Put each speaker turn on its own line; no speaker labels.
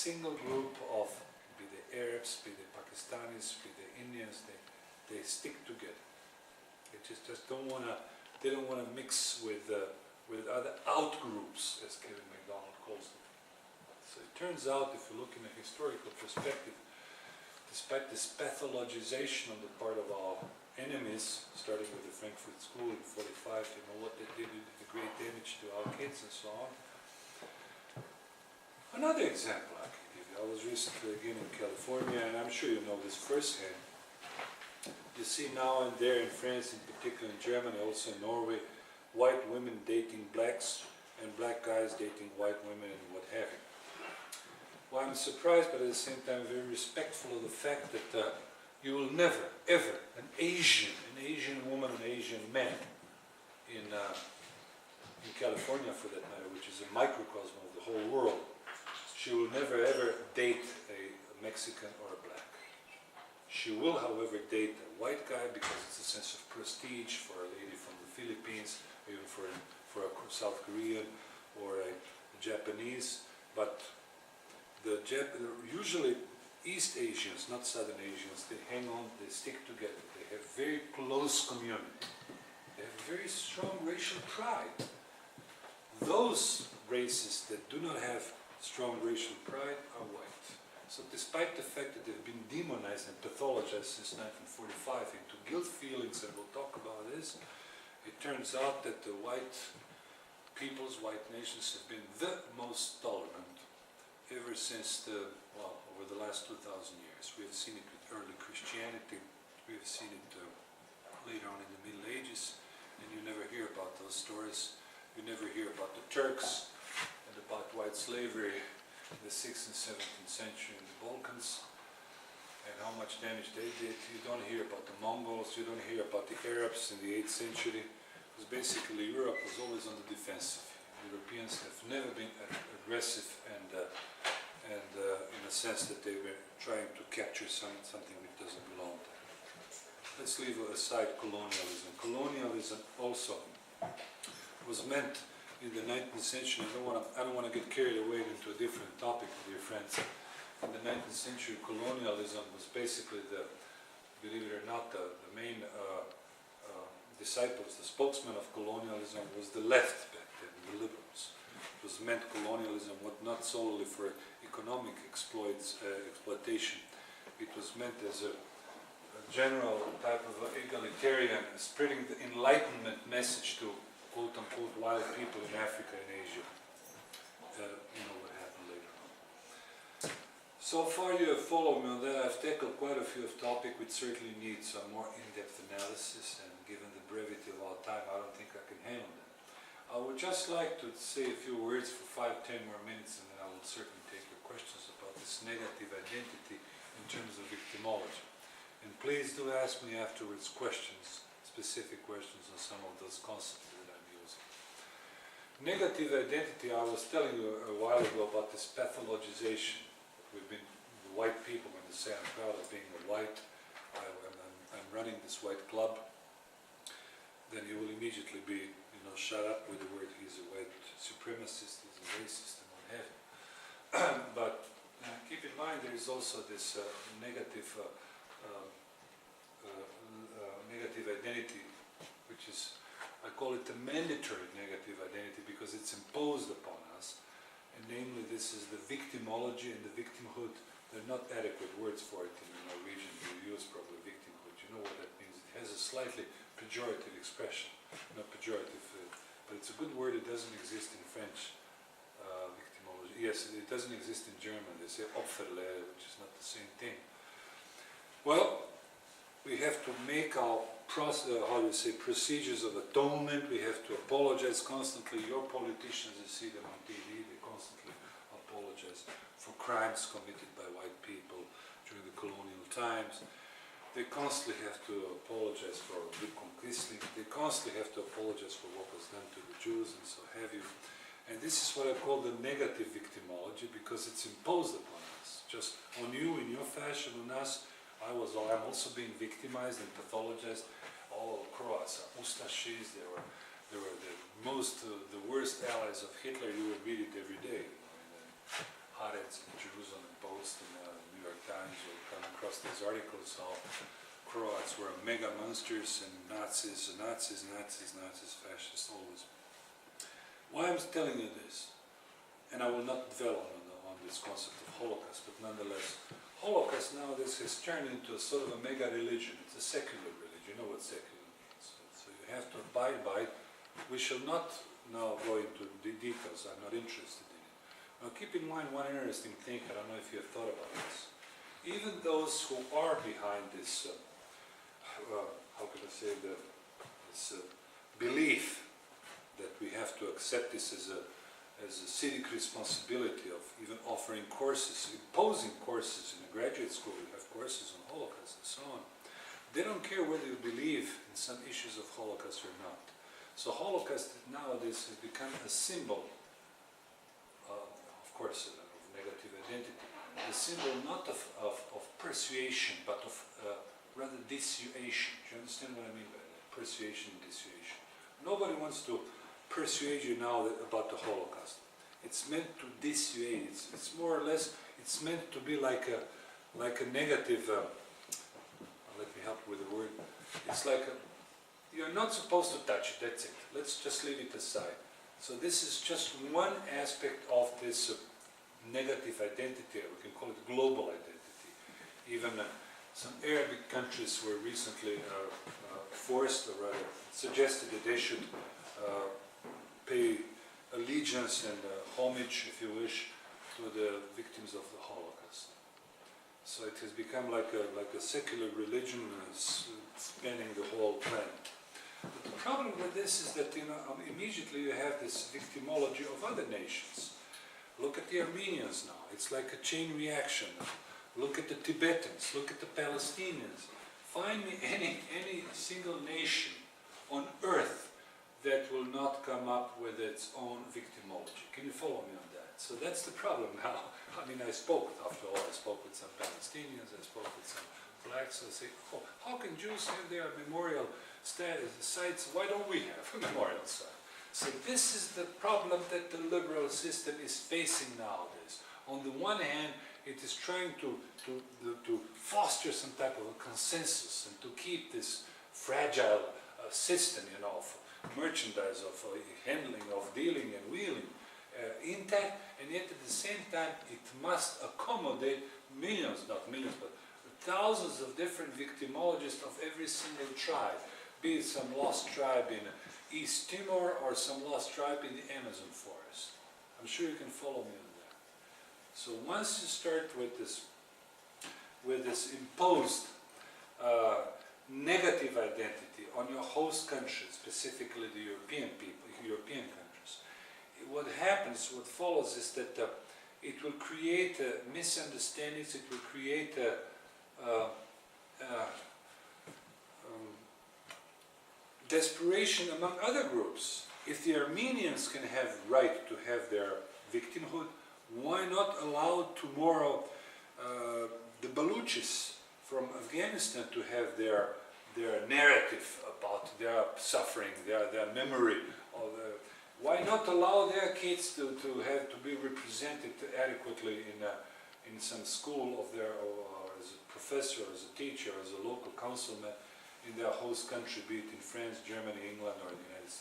single group of, be they Arabs, be they Pakistanis, be they Indians, they stick together. They just don't want to. They don't want to mix with other outgroups, as Kevin MacDonald calls them. So it turns out, if you look in a historical perspective, despite this pathologization on the part of our enemies, starting with the Frankfurt School in '45, you know what they did, the great damage to our kids and so on. Another example I can give you. I was recently again in California, and I'm sure you know this firsthand. You see now and there in France, in particular in Germany, also in Norway, white women dating blacks and black guys dating white women and what have you. Well, I'm surprised, but at the same time very respectful of the fact that you will never, ever, an Asian woman, an Asian man in California for that matter, which is a microcosm of the whole world, she will never ever date a Mexican or a black. She will, however, date a white guy because it's a sense of prestige for a lady from the Philippines, even for a South Korean or a Japanese. But usually East Asians, not Southern Asians, they hang on, they stick together. They have very close community. They have very strong racial pride. Those races that do not have strong racial pride are white. So despite the fact that they've been demonized and pathologized since 1945 into guilt feelings, and we'll talk about this, it turns out that the white peoples, white nations have been the most tolerant ever since over the last 2,000 years. We have seen it with early Christianity, we have seen it later on in the Middle Ages, and you never hear about those stories. You never hear about the Turks and about white slavery in the 6th and 17th century in the Balkans, and how much damage they did. You don't hear about the Mongols, you don't hear about the Arabs in the 8th century, because basically Europe was always on the defensive. Europeans have never been aggressive and in a sense that they were trying to capture something which doesn't belong to them. Let's leave aside colonialism. Colonialism also was meant in the 19th century. I don't want to get carried away into a different topic, dear friends. In the 19th century, colonialism was basically believe it or not, the main disciples, the spokesman of colonialism was the left back then, the liberals. It was meant colonialism was not solely for economic exploitation. It was meant as a general type of egalitarian, spreading the Enlightenment message to quote-unquote wild people in Africa and Asia. You know what happened later on. So far you have followed me on that. I've tackled quite a few of topics which certainly need some more in-depth analysis, and given the brevity of our time, I don't think I can handle them. I would just like to say a few words for 5-10 more minutes, and then I will certainly take your questions about this negative identity in terms of victimology. And please do ask me afterwards questions, specific questions on some of those concepts that I'm using. Negative identity, I was telling you a while ago about this pathologization. The white people, when they say I'm proud of being a white, I'm running this white club, then you will immediately be shut up with the word he's a white supremacist, he's a racist, and what have you. But keep in mind there is also this negative identity, which is, I call it the mandatory negative identity because it's imposed upon us, and namely this is the victimology and the victimhood. They're not adequate words for it in the Norwegian. You use probably victimhood. You know what that means. It has a slightly pejorative expression, not pejorative, but it's a good word. It doesn't exist in French, victimology. Yes, it doesn't exist in German. They say Opferlehre, which is not the same thing. Well, we have to make our procedures of atonement. We have to apologize constantly. Your politicians, you see them on TV, they constantly apologize for crimes committed by white people during the colonial times. They constantly have to apologize for reconquisting. They constantly have to apologize for what was done to the Jews and so have you. And this is what I call the negative victimology because it's imposed upon us. Just on you, in your fashion, on us. I'm also being victimized and pathologized. All Croats are Ustashis. They were the worst allies of Hitler. You would read it every day. In the Haaretz in Jerusalem Holocaust, these articles how Croats were mega monsters and Nazis, fascists, always. Why I'm telling you this, and I will not dwell on this concept of Holocaust, but nonetheless, Holocaust nowadays has turned into a sort of a mega religion. It's a secular religion. You know what secular means. So you have to abide by it. We shall not now go into the details. I'm not interested in it. Now keep in mind one interesting thing. I don't know if you have thought about this. Even those who are behind this, how can I say, this belief that we have to accept this as a civic responsibility of even offering courses, imposing courses in a graduate school, you have courses on Holocaust and so on. They don't care whether you believe in some issues of Holocaust or not. So Holocaust nowadays has become a symbol, of course, of negative identity, a symbol not of persuasion, but of rather dissuasion. Do you understand what I mean by that? Persuasion and dissuasion. Nobody wants to persuade you now about the Holocaust. It's meant to dissuade. It's more or less, it's meant to be like a negative, let me help with the word, it's like you're not supposed to touch it, that's it. Let's just leave it aside. So this is just one aspect of this negative identity, we can call it global identity. Even some Arabic countries were recently forced, or rather suggested that they should pay allegiance and homage, if you wish, to the victims of the Holocaust. So it has become like a secular religion spanning the whole planet. But the problem with this is that immediately you have this victimology of other nations. Look at the Armenians now, it's like a chain reaction. Look at the Tibetans, look at the Palestinians. Find me any single nation on earth that will not come up with its own victimology. Can you follow me on that? So that's the problem now. I mean, I spoke with some Palestinians, I spoke with some blacks, I say, oh, how can Jews have their memorial sites? Why don't we have a memorial site? So this is the problem that the liberal system is facing nowadays. On the one hand, it is trying to foster some type of a consensus and to keep this fragile system, of merchandise, of handling, of dealing and wheeling intact, and yet at the same time it must accommodate millions, not millions, but thousands of different victimologists of every single tribe, be it some lost tribe in East Timor or some lost tribe in the Amazon forest. I'm sure you can follow me on that. So once you start with this imposed negative identity on your host country, specifically the European countries, what follows is that it will create misunderstandings, it will create desperation among other groups. If the Armenians can have right to have their victimhood, why not allow tomorrow the Baluchis from Afghanistan to have their narrative about their suffering, their memory of why not allow their kids to be represented adequately in some school of their, or as a professor, as a teacher, as a local councilman in their host country, be it in France, Germany, England, or the United States.